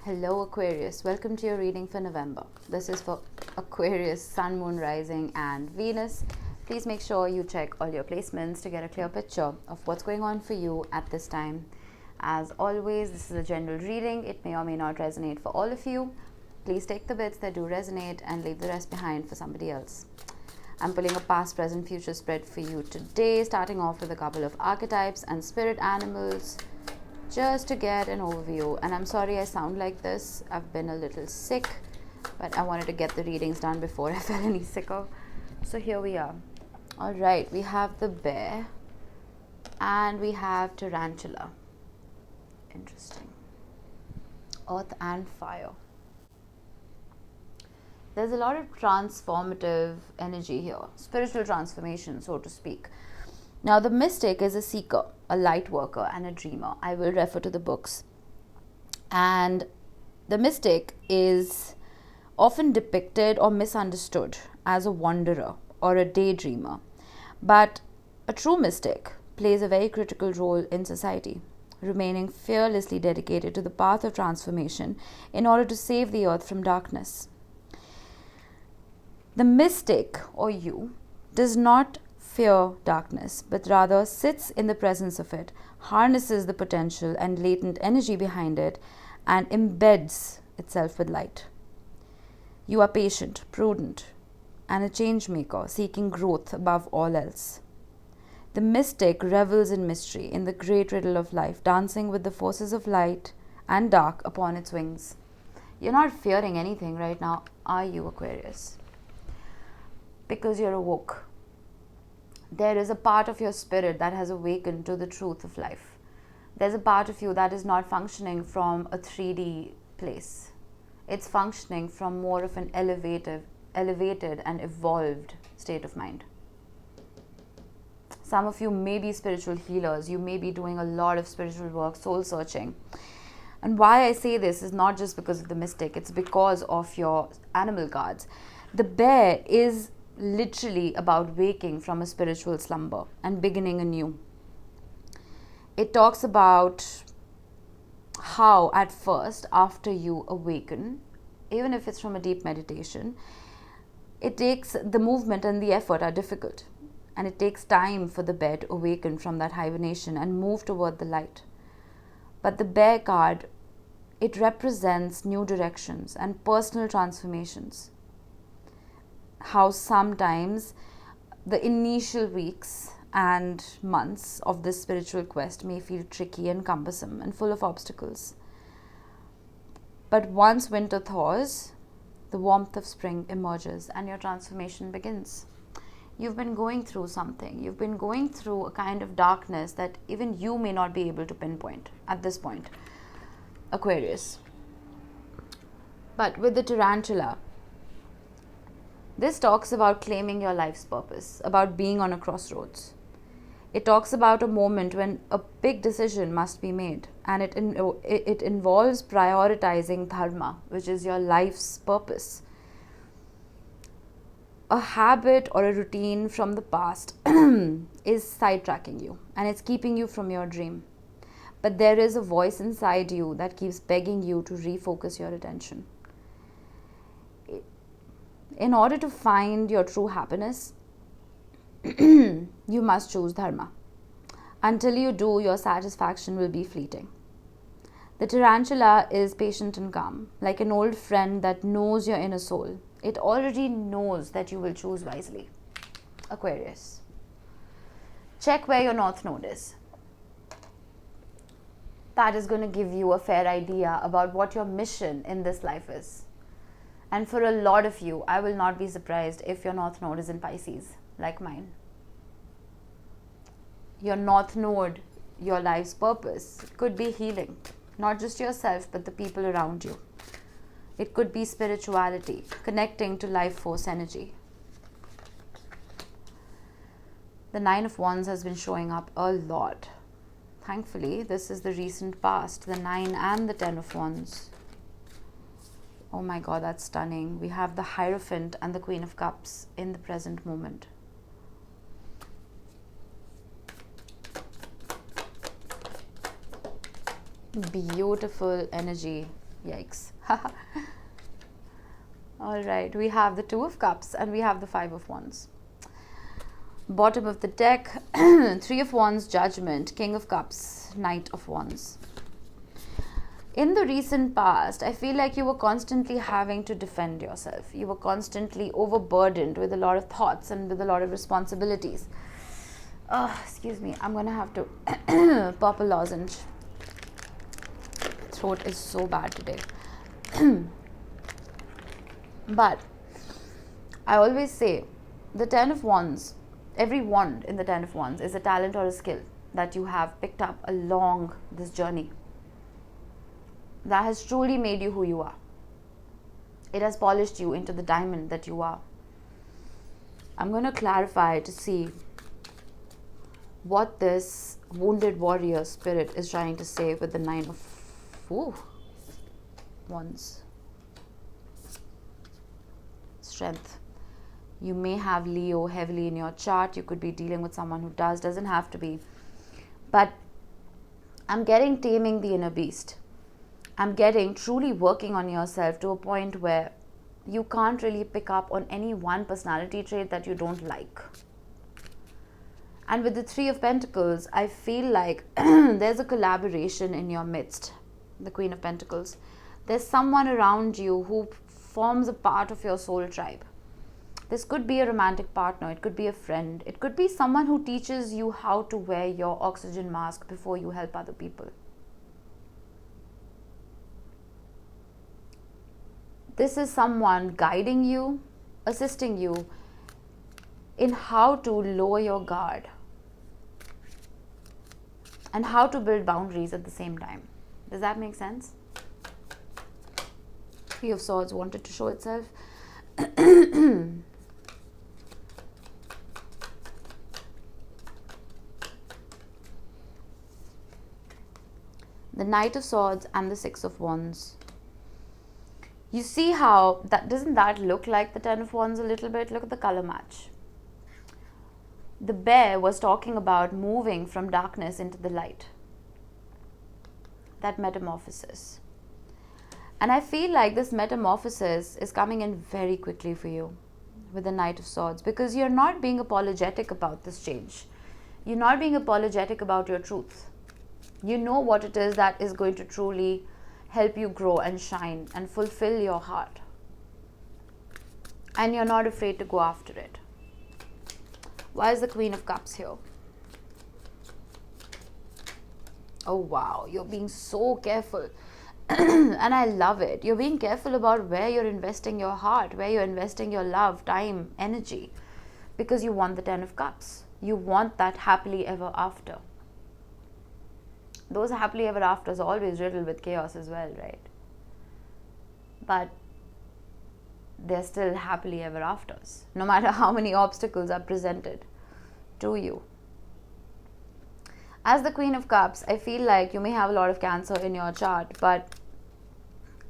Hello Aquarius, welcome to your reading for November. This is for Aquarius, Sun, Moon, Rising and Venus. Please make sure you check all your placements to get a clear picture of what's going on for you at this time. As always, this is a general reading. It may or may not resonate for all of you. Please take the bits that do resonate and leave the rest behind for somebody else. I'm pulling a past, present, future spread for you today, starting off with a couple of archetypes and spirit animals, just to get an overview. And I'm sorry I sound like this. I've been a little sick, but I wanted to get the readings done before I felt any sicker. So here we are. All right, we have the bear and we have tarantula. Interesting. Earth and fire. There's a lot of transformative energy here, spiritual transformation, so to speak. Now, the mystic is a seeker, a light worker, and a dreamer. I will refer to the books. And the mystic is often depicted or misunderstood as a wanderer or a daydreamer. But a true mystic plays a very critical role in society, remaining fearlessly dedicated to the path of transformation in order to save the earth from darkness. The mystic, or you, does not fear darkness, but rather sits in the presence of it, harnesses the potential and latent energy behind it, and embeds itself with light. You are patient, prudent, and a change maker, seeking growth above all else. The mystic revels in mystery, in the great riddle of life, dancing with the forces of light and dark upon its wings. You're not fearing anything right now, are you, Aquarius? Because you're awoke. There is a part of your spirit that has awakened to the truth of life. There's a part of you that is not functioning from a 3D place. It's functioning from more of an elevated and evolved state of mind. Some of you may be spiritual healers. You may be doing a lot of spiritual work, soul searching. And why I say this is not just because of the mystic. It's because of your animal cards. The bear is literally about waking from a spiritual slumber and beginning anew. It talks about how at first, after you awaken, even if it's from a deep meditation, it takes the movement and the effort are difficult, and it takes time for the bear to awaken from that hibernation and move toward the light. But the bear card, it represents new directions and personal transformations. How sometimes the initial weeks and months of this spiritual quest may feel tricky and cumbersome and full of obstacles. But once winter thaws, the warmth of spring emerges and your transformation begins. You've been going through something. You've been going through a kind of darkness that even you may not be able to pinpoint at this point, Aquarius. But with the tarantula, this talks about claiming your life's purpose, about being on a crossroads. It talks about a moment when a big decision must be made, and it involves prioritizing dharma, which is your life's purpose. A habit or a routine from the past is sidetracking you, and it's keeping you from your dream. But there is a voice inside you that keeps begging you to refocus your attention. In order to find your true happiness, you must choose dharma. Until you do, your satisfaction will be fleeting. The tarantula is patient and calm, like an old friend that knows your inner soul. It already knows that you will choose wisely. Aquarius. Check where your north node is. That is going to give you a fair idea about what your mission in this life is. And for a lot of you, I will not be surprised if your north node is in Pisces, like mine. Your north node, your life's purpose, could be healing. Not just yourself, but the people around you. It could be spirituality, connecting to life force energy. The 9 of Wands has been showing up a lot. Thankfully, this is the recent past, the 9 and the 10 of Wands. Oh my God, that's stunning. We have the Hierophant and the Queen of Cups in the present moment. Beautiful energy Yikes. All right, we have the Two of Cups and we have the Five of Wands. Bottom of the deck, Three of Wands, Judgment, King of Cups, Knight of Wands. In the recent past, I feel like you were constantly having to defend yourself. You were constantly overburdened with a lot of thoughts and with a lot of responsibilities. Excuse me, I'm going to have to pop a lozenge. Throat is so bad today. But I always say the Ten of Wands, every wand in the Ten of Wands is a talent or a skill that you have picked up along this journey that has truly made you who you are. It has polished you into the diamond that you are. I'm going to clarify to see what this wounded warrior spirit is trying to say with the Nine of Wands. Strength. You may have Leo heavily in your chart. You could be dealing with someone who doesn't have to be. But I'm getting taming the inner beast. I'm getting truly working on yourself to a point where you can't really pick up on any one personality trait that you don't like. And with the Three of Pentacles, I feel like there's a collaboration in your midst. The Queen of Pentacles. There's someone around you who forms a part of your soul tribe. This could be a romantic partner. It could be a friend. It could be someone who teaches you how to wear your oxygen mask before you help other people. This is someone guiding you, assisting you in how to lower your guard and how to build boundaries at the same time. Does that make sense? Three of Swords wanted to show itself. The Knight of Swords and the Six of Wands. You see how that doesn't that look like the Ten of Wands a little bit? Look at the color match. The bear was talking about moving from darkness into the light. That metamorphosis. And I feel like this metamorphosis is coming in very quickly for you with the Knight of Swords, because you're not being apologetic about this change. You're not being apologetic about your truth. You know what it is that is going to truly help you grow and shine and fulfill your heart. And you're not afraid to go after it. Why is the Queen of Cups here? Oh wow, you're being so careful. And I love it. You're being careful about where you're investing your heart, where you're investing your love, time, energy, because you want the Ten of Cups. You want that happily ever after. Those happily ever afters are always riddled with chaos as well, right? But they're still happily ever afters, no matter how many obstacles are presented to you. As the Queen of Cups, I feel like you may have a lot of Cancer in your chart, but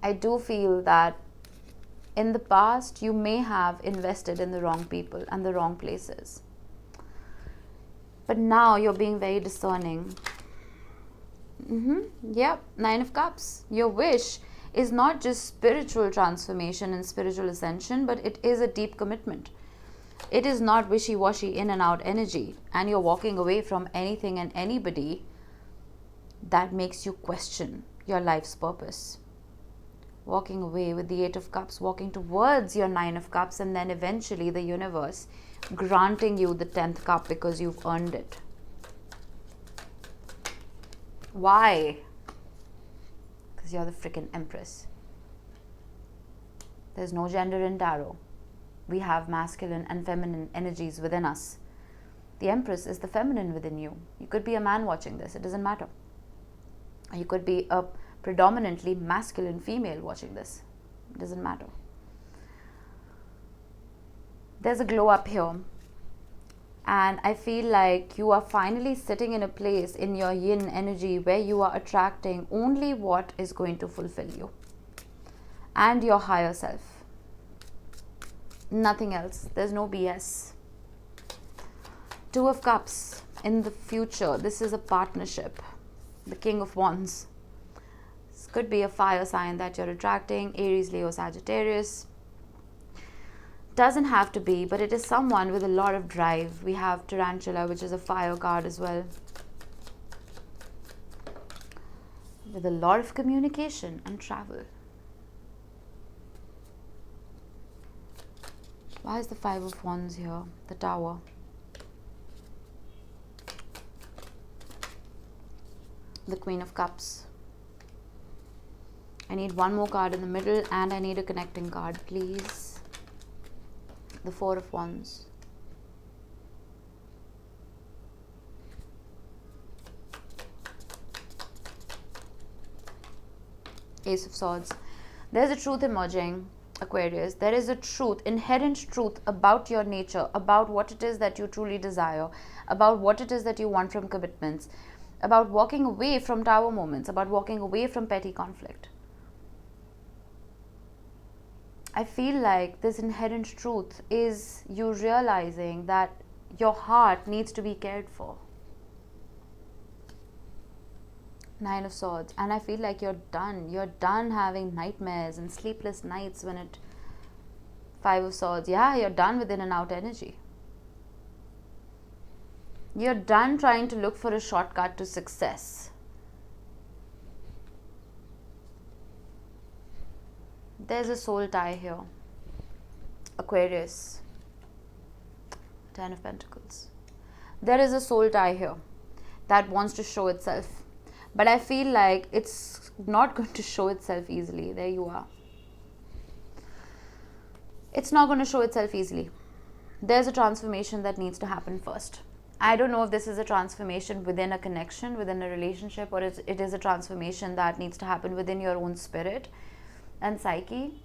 I do feel that in the past, you may have invested in the wrong people and the wrong places. But now you're being very discerning. Yep, Nine of Cups. Your wish is not just spiritual transformation and spiritual ascension, but it is a deep commitment. It is not wishy-washy in and out energy, and you're walking away from anything and anybody that makes you question your life's purpose. Walking away with the Eight of Cups, walking towards your Nine of Cups, and then eventually the universe granting you the 10th cup because you've earned it. Why? Because you're the freaking Empress. There's no gender in tarot. We have masculine and feminine energies within us. The Empress is the feminine within you. You could be a man watching this. It doesn't matter. You could be a predominantly masculine female watching this. It doesn't matter. There's a glow up here. And I feel like you are finally sitting in a place in your yin energy where you are attracting only what is going to fulfill you and your higher self. Nothing else. There's no BS. Two of Cups. In the future, this is a partnership. The King of Wands. Could be a fire sign that you're attracting, Aries, Leo, Sagittarius. Doesn't have to be, but it is someone with a lot of drive. We have Tarantula, which is a fire card as well, with a lot of communication and travel. Why is the Five of Wands here? The Tower. The Queen of Cups. I need one more card in the middle, and I need a connecting card, please. The Four of Wands. Ace of Swords. There's a truth emerging, Aquarius. There is a truth, inherent truth about your nature, about what it is that you truly desire, about what it is that you want from commitments, about walking away from tower moments, about walking away from petty conflict. I feel like this inherent truth is you realizing that your heart needs to be cared for. Nine of Swords. And I feel like you're done. You're done having nightmares and sleepless nights when it... Five of Swords. Yeah, you're done with in and out energy. You're done trying to look for a shortcut to success. There's a soul tie here. Aquarius. Ten of Pentacles. There is a soul tie here that wants to show itself. But I feel like it's not going to show itself easily. There you are. It's not going to show itself easily. There's a transformation that needs to happen first. I don't know if this is a transformation within a connection, within a relationship, or it is a transformation that needs to happen within your own spirit and psyche.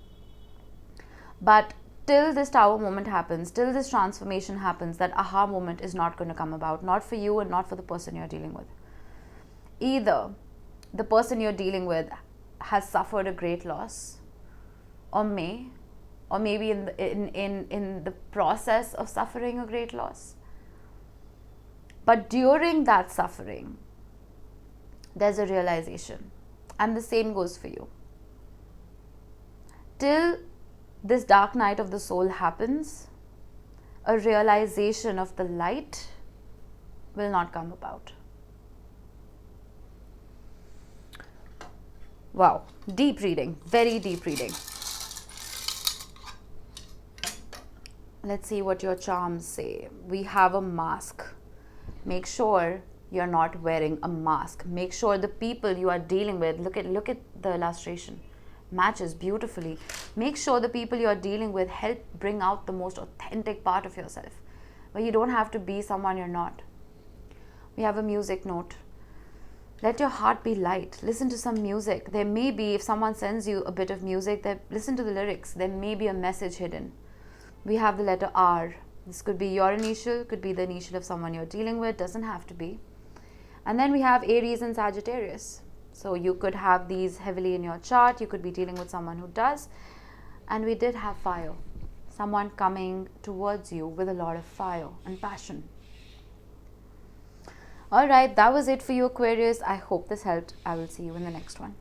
But till this tower moment happens, till this transformation happens, that aha moment is not going to come about. Not for you and not for the person you're dealing with. Either the person you're dealing with has suffered a great loss, or maybe in the process of suffering a great loss. But during that suffering, there's a realization. And the same goes for you. Till this dark night of the soul happens, a realization of the light will not come about. Wow, deep reading, very deep reading. Let's see what your charms say. We have a mask. Make sure you're not wearing a mask. Make sure the people you are dealing with, look at the illustration, matches beautifully. Make sure the people you're dealing with help bring out the most authentic part of yourself, where you don't have to be someone you're not. We have a music note. Let your heart be light. Listen to some music. There may be, if someone sends you a bit of music, listen to the lyrics. There may be a message hidden. We have the letter R. This could be your initial, could be the initial of someone you're dealing with, doesn't have to be. And then we have Aries and Sagittarius. So you could have these heavily in your chart. You could be dealing with someone who does. And we did have fire. Someone coming towards you with a lot of fire and passion. Alright, that was it for you, Aquarius. I hope this helped. I will see you in the next one.